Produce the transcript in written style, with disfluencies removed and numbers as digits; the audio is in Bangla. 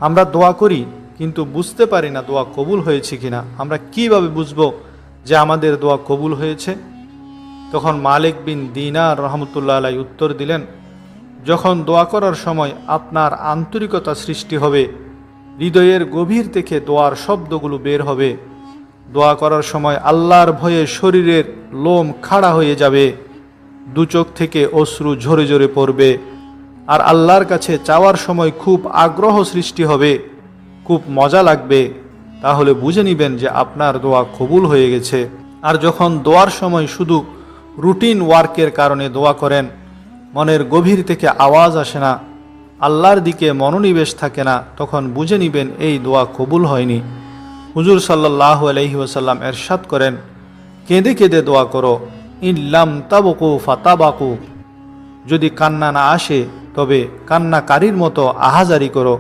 আমরা দোয়া করি কিন্তু বুঝতে পারি না দোয়া কবুল হয়েছে কিনা। আমরা কিভাবে বুঝবো যে আমাদের দোয়া কবুল হয়েছে? তখন মালিক বিন দিনার রহমতুল্লাহ আলাই উত্তর দিলেন, যখন দোয়া করার সময় আপনার আন্তরিকতা সৃষ্টি হবে, হৃদয়ের গভীর থেকে দোয়ার শব্দগুলো বের হবে, দোয়া করার সময় আল্লাহর ভয়ে শরীরের লোম খাড়া হয়ে যাবে, দু চোখ থেকে অশ্রু ঝরে ঝরে পড়বে, আর আল্লাহর কাছে চাওয়ার সময় খুব আগ্রহ সৃষ্টি হবে, খুব মজা লাগবে, তাহলে বুঝে নেবেন যে আপনার দোয়া কবুল হয়ে গেছে। আর যখন দোয়ার সময় শুধু রুটিন ওয়ার্কের কারণে দোয়া করেন, মনের গভীর থেকে আওয়াজ আসে না, আল্লাহর দিকে মনোনিবেশ থাকে না, তখন বুঝে নেবেন এই দোয়া কবুল হয়নি। হুজুর সাল্লাল্লাহু আলাইহি ওয়াসাল্লাম এরশাদ করেন, কেঁদে কেঁদে দোয়া করো, ইল্লাম তাবকু ফাতাবাকু। যদি কান্না না আসে তবে কান্নাকারীর মতো আহাজারি করো।